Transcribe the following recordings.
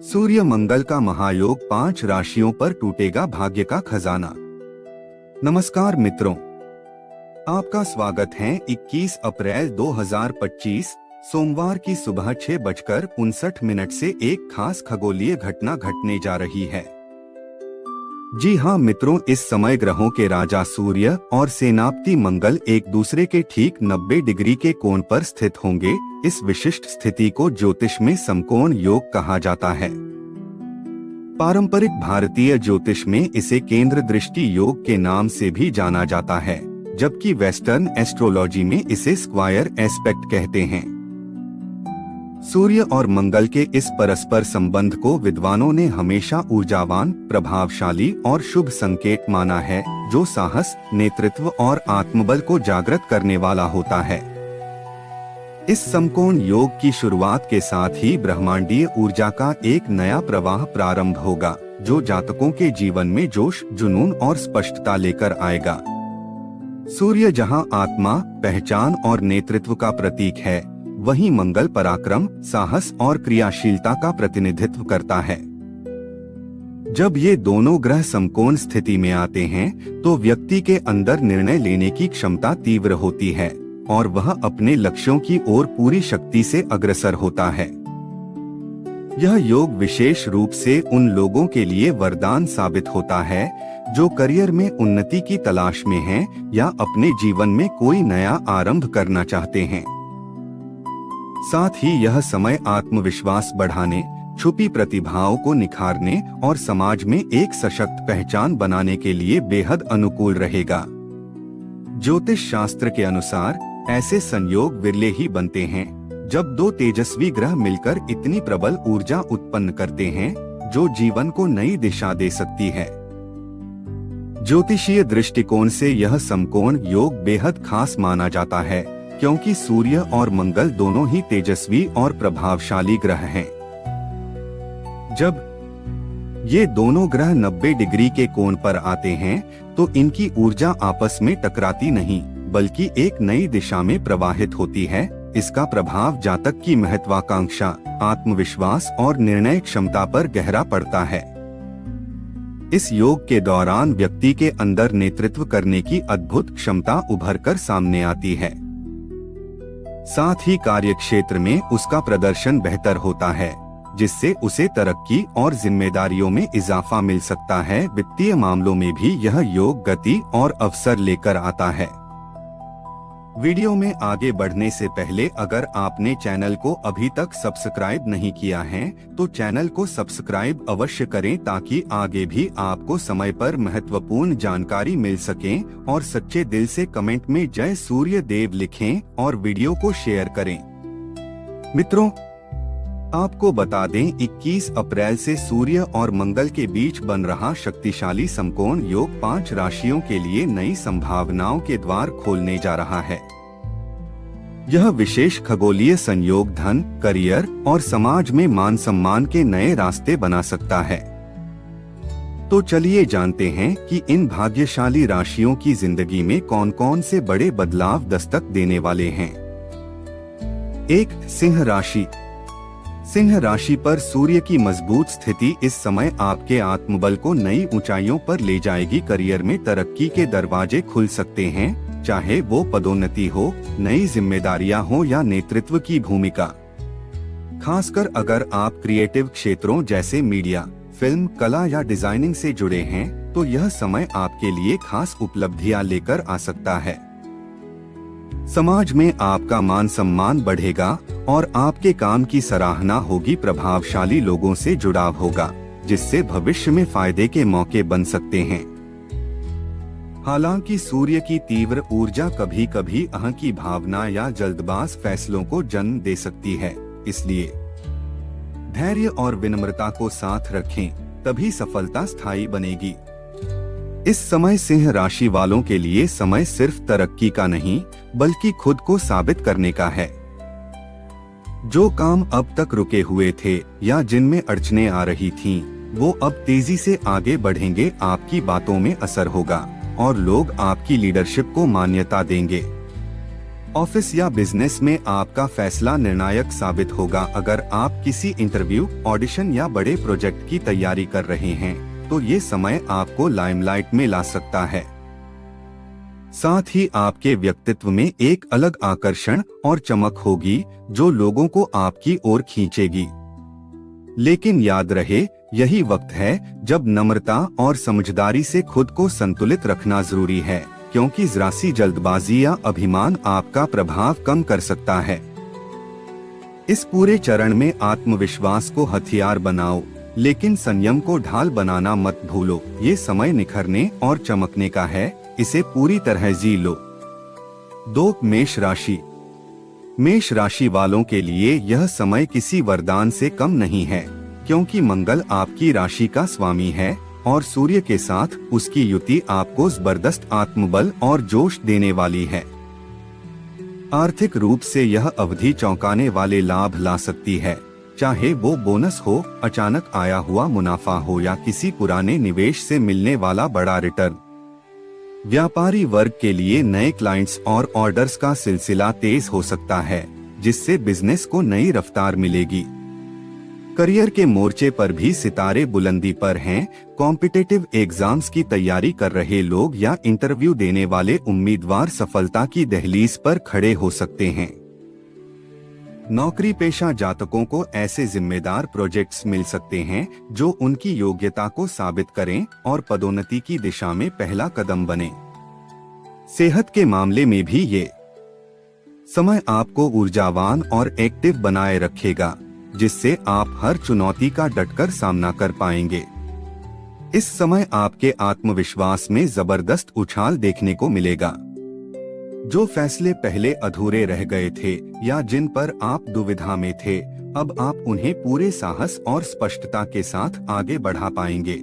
सूर्य मंगल का महायोग 5 राशियों पर टूटेगा भाग्य का खजाना। नमस्कार मित्रों, आपका स्वागत है 21 अप्रैल 2025 सोमवार की सुबह 6:59 से एक खास खगोलीय घटना घटने जा रही है। जी हाँ मित्रों, इस समय ग्रहों के राजा सूर्य और सेनापति मंगल एक दूसरे के ठीक 90 डिग्री के कोण पर स्थित होंगे। इस विशिष्ट स्थिति को ज्योतिष में समकोण योग कहा जाता है। पारंपरिक भारतीय ज्योतिष में इसे केंद्र दृष्टि योग के नाम से भी जाना जाता है, जबकि वेस्टर्न एस्ट्रोलॉजी में इसे स्क्वायर एस्पेक्ट कहते हैं। सूर्य और मंगल के इस परस्पर संबंध को विद्वानों ने हमेशा ऊर्जावान, प्रभावशाली और शुभ संकेत माना है, जो साहस, नेतृत्व और आत्मबल को जागृत करने वाला होता है। इस समकोण योग की शुरुआत के साथ ही ब्रह्मांडीय ऊर्जा का एक नया प्रवाह प्रारंभ होगा, जो जातकों के जीवन में जोश, जुनून और स्पष्टता लेकर आएगा। सूर्य जहां आत्मा, पहचान और नेतृत्व का प्रतीक है, वहीं मंगल पराक्रम, साहस और क्रियाशीलता का प्रतिनिधित्व करता है। जब ये दोनों ग्रह समकोण स्थिति में आते हैं, तो व्यक्ति के अंदर निर्णय लेने की क्षमता तीव्र होती है और वह अपने लक्ष्यों की ओर पूरी शक्ति से अग्रसर होता है। यह योग विशेष रूप से उन लोगों के लिए वरदान साबित होता है जो करियर में उन्नति की तलाश में हैं या अपने जीवन में कोई नया आरंभ करना चाहते हैं। साथ ही यह समय आत्मविश्वास बढ़ाने, छुपी प्रतिभाओं को निखारने और समाज में एक सशक्त पहचान बनाने के लिए बेहद अनुकूल रहेगा। ज्योतिष शास्त्र के अनुसार ऐसे संयोग विरले ही बनते हैं जब दो तेजस्वी ग्रह मिलकर इतनी प्रबल ऊर्जा उत्पन्न करते हैं जो जीवन को नई दिशा दे सकती है। ज्योतिषीय दृष्टिकोण से यह समकोण योग बेहद खास माना जाता है, क्योंकि सूर्य और मंगल दोनों ही तेजस्वी और प्रभावशाली ग्रह हैं। जब ये दोनों ग्रह 90 डिग्री के कोण पर आते हैं, तो इनकी ऊर्जा आपस में टकराती नहीं, बल्कि एक नई दिशा में प्रवाहित होती है। इसका प्रभाव जातक की महत्वाकांक्षा, आत्मविश्वास और निर्णय क्षमता पर गहरा पड़ता है। इस योग के दौरान व्यक्ति के अंदर नेतृत्व करने की अद्भुत क्षमता उभरकर सामने आती है। साथ ही कार्यक्षेत्र में उसका प्रदर्शन बेहतर होता है, जिससे उसे तरक्की और जिम्मेदारियों में इजाफा मिल सकता है। वित्तीय मामलों में भी यह योग गति और अवसर लेकर आता है। वीडियो में आगे बढ़ने से पहले अगर आपने चैनल को अभी तक सब्सक्राइब नहीं किया है, तो चैनल को सब्सक्राइब अवश्य करें, ताकि आगे भी आपको समय पर महत्वपूर्ण जानकारी मिल सके। और सच्चे दिल से कमेंट में जय सूर्य देव लिखें और वीडियो को शेयर करें। मित्रों, आपको बता दें, 21 अप्रैल से सूर्य और मंगल के बीच बन रहा शक्तिशाली समकोण योग 5 राशियों के लिए नई संभावनाओं के द्वार खोलने जा रहा है। यह विशेष खगोलीय संयोग धन, करियर और समाज में मान सम्मान के नए रास्ते बना सकता है। तो चलिए जानते हैं कि इन भाग्यशाली राशियों की जिंदगी में कौन-कौन से बड़े बदलाव दस्तक देने वाले हैं। 1. सिंह राशि। सिंह राशि पर सूर्य की मजबूत स्थिति इस समय आपके आत्मबल को नई ऊंचाइयों पर ले जाएगी। करियर में तरक्की के दरवाजे खुल सकते हैं, चाहे वो पदोन्नति हो, नई जिम्मेदारियां हो या नेतृत्व की भूमिका। खासकर अगर आप क्रिएटिव क्षेत्रों जैसे मीडिया, फिल्म, कला या डिजाइनिंग से जुड़े हैं, तो यह समय आपके लिए खास उपलब्धियां लेकर आ सकता है। समाज में आपका मान सम्मान बढ़ेगा और आपके काम की सराहना होगी। प्रभावशाली लोगों से जुड़ाव होगा, जिससे भविष्य में फायदे के मौके बन सकते हैं। हालांकि सूर्य की तीव्र ऊर्जा कभी कभी अहं की भावना या जल्दबाज फैसलों को जन्म दे सकती है, इसलिए धैर्य और विनम्रता को साथ रखें, तभी सफलता स्थायी बनेगी। इस समय सिंह राशि वालों के लिए समय सिर्फ तरक्की का नहीं, बल्कि खुद को साबित करने का है। जो काम अब तक रुके हुए थे या जिनमें अड़चनें आ रही थीं, वो अब तेजी से आगे बढ़ेंगे। आपकी बातों में असर होगा और लोग आपकी लीडरशिप को मान्यता देंगे। ऑफिस या बिजनेस में आपका फैसला निर्णायक साबित होगा। अगर आप किसी इंटरव्यू, ऑडिशन या बड़े प्रोजेक्ट की तैयारी कर रहे हैं तो ये समय आपको लाइमलाइट में ला सकता है। साथ ही आपके व्यक्तित्व में एक अलग आकर्षण और चमक होगी जो लोगों को आपकी ओर खींचेगी। लेकिन याद रहे, यही वक्त है जब नम्रता और समझदारी से खुद को संतुलित रखना जरूरी है, क्योंकि जरा सी जल्दबाजी या अभिमान आपका प्रभाव कम कर सकता है। इस पूरे चरण में आत्मविश्वास को हथियार बनाओ, लेकिन संयम को ढाल बनाना मत भूलो। ये समय निखरने और चमकने का है, इसे पूरी तरह जी लो। 2. मेष राशि। मेष राशि वालों के लिए यह समय किसी वरदान से कम नहीं है, क्योंकि मंगल आपकी राशि का स्वामी है और सूर्य के साथ उसकी युति आपको जबरदस्त आत्मबल और जोश देने वाली है। आर्थिक रूप से यह अवधि चौंकाने वाले लाभ ला सकती है, चाहे वो बोनस हो, अचानक आया हुआ मुनाफा हो या किसी पुराने निवेश से मिलने वाला बड़ा रिटर्न। व्यापारी वर्ग के लिए नए क्लाइंट्स और ऑर्डर्स का सिलसिला तेज हो सकता है, जिससे बिजनेस को नई रफ्तार मिलेगी। करियर के मोर्चे पर भी सितारे बुलंदी पर हैं। कॉम्पिटिटिव एग्जाम्स की तैयारी कर रहे लोग या इंटरव्यू देने वाले उम्मीदवार सफलता की दहलीज पर खड़े हो सकते हैं। नौकरी पेशा जातकों को ऐसे जिम्मेदार प्रोजेक्ट्स मिल सकते हैं जो उनकी योग्यता को साबित करें और पदोन्नति की दिशा में पहला कदम बने। सेहत के मामले में भी ये समय आपको ऊर्जावान और एक्टिव बनाए रखेगा, जिससे आप हर चुनौती का डटकर सामना कर पाएंगे। इस समय आपके आत्मविश्वास में जबरदस्त उछाल देखने को मिलेगा। जो फैसले पहले अधूरे रह गए थे या जिन पर आप दुविधा में थे, अब आप उन्हें पूरे साहस और स्पष्टता के साथ आगे बढ़ा पाएंगे।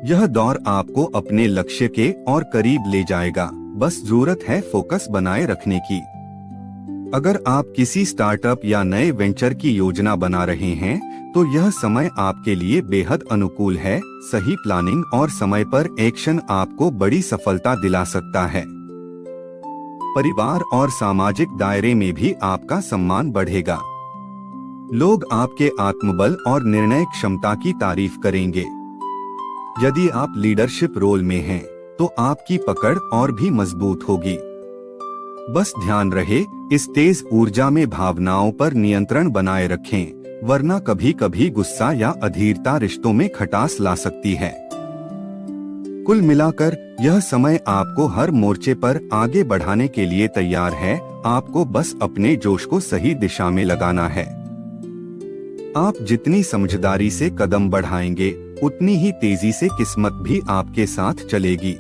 यह दौर आपको अपने लक्ष्य के और करीब ले जाएगा, बस जरूरत है फोकस बनाए रखने की। अगर आप किसी स्टार्टअप या नए वेंचर की योजना बना रहे हैं तो यह समय आपके लिए बेहद अनुकूल है। सही प्लानिंग और समय पर एक्शन आपको बड़ी सफलता दिला सकता है। परिवार और सामाजिक दायरे में भी आपका सम्मान बढ़ेगा। लोग आपके आत्मबल और निर्णय क्षमता की तारीफ करेंगे। यदि आप लीडरशिप रोल में हैं, तो आपकी पकड़ और भी मजबूत होगी। बस ध्यान रहे, इस तेज ऊर्जा में भावनाओं पर नियंत्रण बनाए रखें, वरना कभी कभी गुस्सा या अधीरता रिश्तों में खटास ला सकती है। कुल मिलाकर यह समय आपको हर मोर्चे पर आगे बढ़ाने के लिए तैयार है। आपको बस अपने जोश को सही दिशा में लगाना है। आप जितनी समझदारी से कदम बढ़ाएंगे, उतनी ही तेजी से किस्मत भी आपके साथ चलेगी।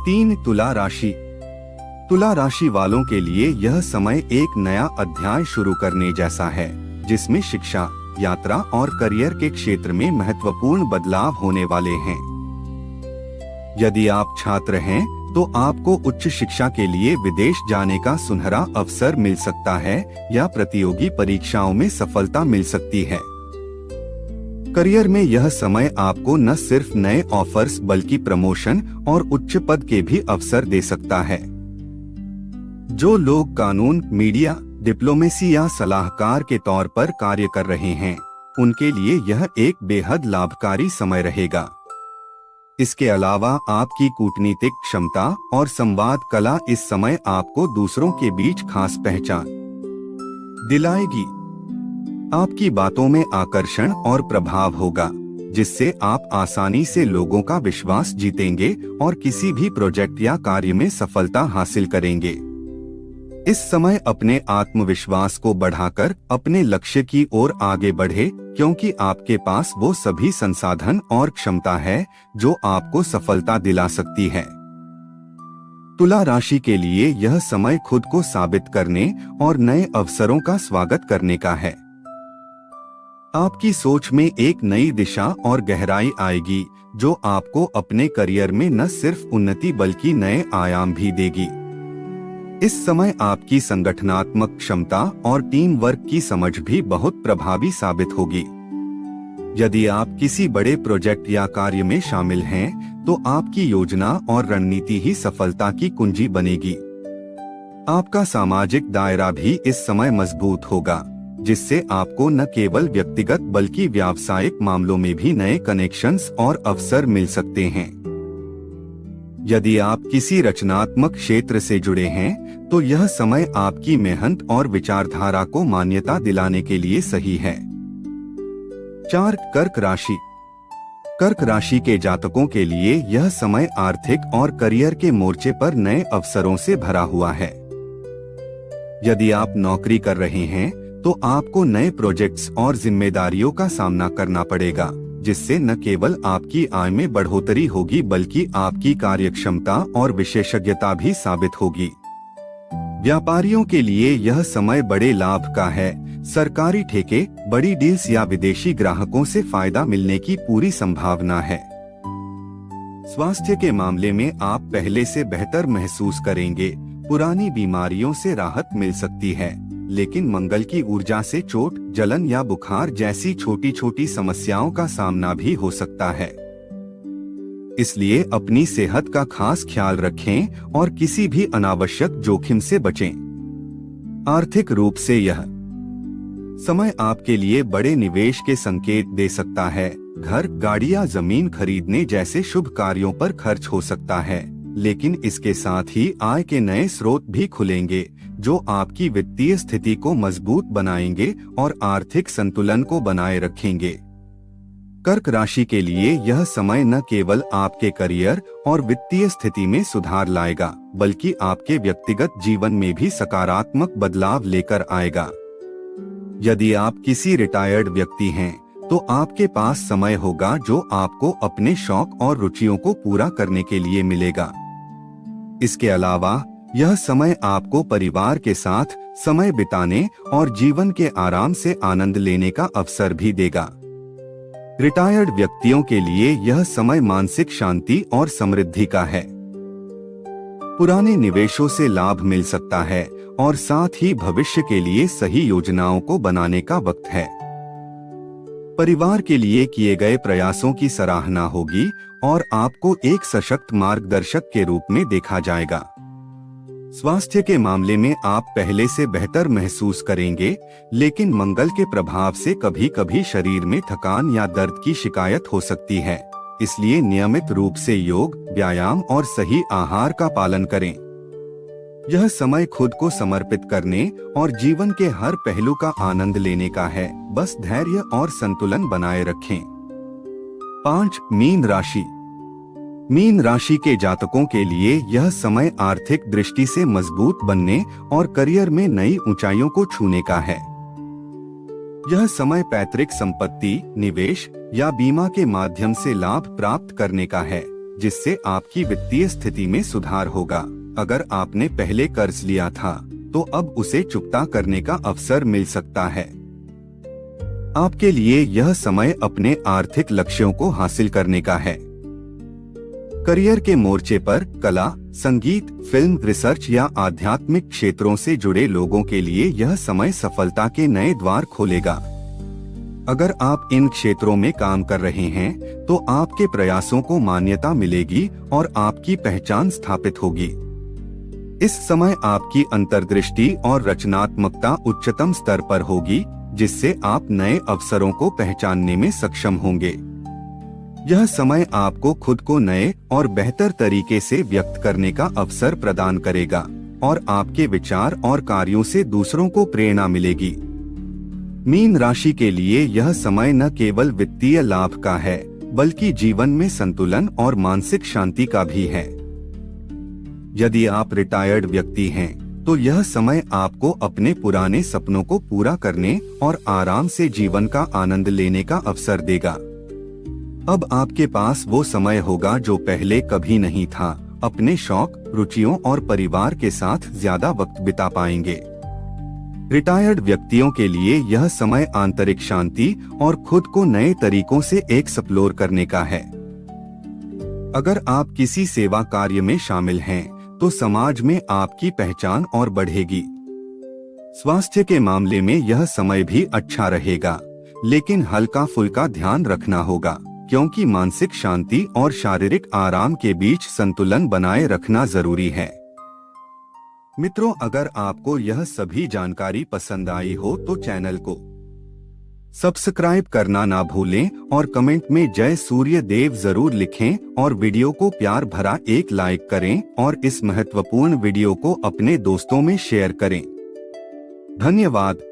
3. तुला राशि। तुला राशि वालों के लिए यह समय एक नया अध्याय शुरू करने जैसा है, जिसमें शिक्षा, यात्रा और करियर के क्षेत्र में महत्वपूर्ण बदलाव होने वाले हैं। यदि आप छात्र हैं तो आपको उच्च शिक्षा के लिए विदेश जाने का सुनहरा अवसर मिल सकता है या प्रतियोगी परीक्षाओं में सफलता मिल सकती है। करियर में यह समय आपको न सिर्फ नए ऑफर्स बल्कि प्रमोशन और उच्च पद के भी अवसर दे सकता है। जो लोग कानून, मीडिया, डिप्लोमेसी या सलाहकार के तौर पर कार्य कर रहे हैं, उनके लिए यह एक बेहद लाभकारी समय रहेगा। इसके अलावा आपकी कूटनीतिक क्षमता और संवाद कला इस समय आपको दूसरों के बीच खास पहचान दिलाएगी। आपकी बातों में आकर्षण और प्रभाव होगा, जिससे आप आसानी से लोगों का विश्वास जीतेंगे और किसी भी प्रोजेक्ट या कार्य में सफलता हासिल करेंगे। इस समय अपने आत्मविश्वास को बढ़ाकर अपने लक्ष्य की ओर आगे बढ़े, क्योंकि आपके पास वो सभी संसाधन और क्षमता है जो आपको सफलता दिला सकती है। तुला राशि के लिए यह समय खुद को साबित करने और नए अवसरों का स्वागत करने का है। आपकी सोच में एक नई दिशा और गहराई आएगी, जो आपको अपने करियर में न सिर्फ उन्नति बल्कि नए आयाम भी देगी। इस समय आपकी संगठनात्मक क्षमता और टीम वर्क की समझ भी बहुत प्रभावी साबित होगी। यदि आप किसी बड़े प्रोजेक्ट या कार्य में शामिल हैं, तो आपकी योजना और रणनीति ही सफलता की कुंजी बनेगी। आपका सामाजिक दायरा भी इस समय मजबूत होगा, जिससे आपको न केवल व्यक्तिगत बल्कि व्यावसायिक मामलों में भी नए कनेक्शंस और अवसर मिल सकते हैं। यदि आप किसी रचनात्मक क्षेत्र से जुड़े हैं, तो यह समय आपकी मेहनत और विचारधारा को मान्यता दिलाने के लिए सही है। 4. कर्क राशि। कर्क राशि के जातकों के लिए यह समय आर्थिक और करियर के मोर्चे पर नए अवसरों से भरा हुआ है। यदि आप नौकरी कर रहे हैं, तो आपको नए प्रोजेक्ट्स और जिम्मेदारियों का सामना करना पड़ेगा, जिससे न केवल आपकी आय में बढ़ोतरी होगी बल्कि आपकी कार्यक्षमता और विशेषज्ञता भी साबित होगी। व्यापारियों के लिए यह समय बड़े लाभ का है। सरकारी ठेके, बड़ी डील्स या विदेशी ग्राहकों से फायदा मिलने की पूरी संभावना है। स्वास्थ्य के मामले में आप पहले से बेहतर महसूस करेंगे। पुरानी बीमारियों से राहत मिल सकती है, लेकिन मंगल की ऊर्जा से चोट, जलन या बुखार जैसी छोटी छोटी समस्याओं का सामना भी हो सकता है। इसलिए अपनी सेहत का खास ख्याल रखें और किसी भी अनावश्यक जोखिम से बचें। आर्थिक रूप से यह समय आपके लिए बड़े निवेश के संकेत दे सकता है। घर, गाड़ी या जमीन खरीदने जैसे शुभ कार्यों पर खर्च हो सकता है, लेकिन इसके साथ ही आय के नए स्रोत भी खुलेंगे, जो आपकी वित्तीय स्थिति को मजबूत बनाएंगे और आर्थिक संतुलन को बनाए रखेंगे। कर्क राशि के लिए यह समय न केवल आपके करियर और वित्तीय स्थिति में सुधार लाएगा, बल्कि आपके व्यक्तिगत जीवन में भी सकारात्मक बदलाव लेकर आएगा। यदि आप किसी रिटायर्ड व्यक्ति हैं, तो आपके पास समय होगा जो आपको अपने शौक और रुचियों को पूरा करने के लिए मिलेगा। इसके अलावा यह समय आपको परिवार के साथ समय बिताने और जीवन के आराम से आनंद लेने का अवसर भी देगा। रिटायर्ड व्यक्तियों के लिए यह समय मानसिक शांति और समृद्धि का है। पुराने निवेशों से लाभ मिल सकता है और साथ ही भविष्य के लिए सही योजनाओं को बनाने का वक्त है। परिवार के लिए किए गए प्रयासों की सराहना होगी और आपको एक सशक्त मार्गदर्शक के रूप में देखा जाएगा। स्वास्थ्य के मामले में आप पहले से बेहतर महसूस करेंगे, लेकिन मंगल के प्रभाव से कभी कभी शरीर में थकान या दर्द की शिकायत हो सकती है। इसलिए नियमित रूप से योग, व्यायाम और सही आहार का पालन करें। यह समय खुद को समर्पित करने और जीवन के हर पहलू का आनंद लेने का है। बस धैर्य और संतुलन बनाए रखें। 5. मीन राशि। मीन राशि के जातकों के लिए यह समय आर्थिक दृष्टि से मजबूत बनने और करियर में नई ऊंचाइयों को छूने का है। यह समय पैतृक संपत्ति, निवेश या बीमा के माध्यम से लाभ प्राप्त करने का है, जिससे आपकी वित्तीय स्थिति में सुधार होगा। अगर आपने पहले कर्ज लिया था, तो अब उसे चुकता करने का अवसर मिल सकता है। आपके लिए यह समय अपने आर्थिक लक्ष्यों को हासिल करने का है। करियर के मोर्चे पर कला, संगीत, फिल्म, रिसर्च या आध्यात्मिक क्षेत्रों से जुड़े लोगों के लिए यह समय सफलता के नए द्वार खोलेगा। अगर आप इन क्षेत्रों में काम कर रहे हैं, तो आपके प्रयासों को मान्यता मिलेगी और आपकी पहचान स्थापित होगी। इस समय आपकी अंतर्दृष्टि और रचनात्मकता उच्चतम स्तर पर होगी, जिससे आप नए अवसरों को पहचानने में सक्षम होंगे। यह समय आपको खुद को नए और बेहतर तरीके से व्यक्त करने का अवसर प्रदान करेगा और आपके विचार और कार्यों से दूसरों को प्रेरणा मिलेगी। मीन राशि के लिए यह समय न केवल वित्तीय लाभ का है, बल्कि जीवन में संतुलन और मानसिक शांति का भी है। यदि आप रिटायर्ड व्यक्ति हैं, तो यह समय आपको अपने पुराने सपनों को पूरा करने और आराम से जीवन का आनंद लेने का अवसर देगा। अब आपके पास वो समय होगा जो पहले कभी नहीं था। अपने शौक, रुचियों और परिवार के साथ ज्यादा वक्त बिता पाएंगे। रिटायर्ड व्यक्तियों के लिए यह समय आंतरिक शांति और खुद को नए तरीकों से एक्सप्लोर करने का है। अगर आप किसी सेवा कार्य में शामिल हैं, तो समाज में आपकी पहचान और बढ़ेगी। स्वास्थ्य के मामले में यह समय भी अच्छा रहेगा, लेकिन हल्का फुल्का ध्यान रखना होगा, क्योंकि मानसिक शांति और शारीरिक आराम के बीच संतुलन बनाए रखना जरूरी है। मित्रों, अगर आपको यह सभी जानकारी पसंद आई हो तो चैनल को सब्सक्राइब करना ना भूलें और कमेंट में जय सूर्य देव जरूर लिखें और वीडियो को प्यार भरा एक लाइक करें और इस महत्वपूर्ण वीडियो को अपने दोस्तों में शेयर करें। धन्यवाद।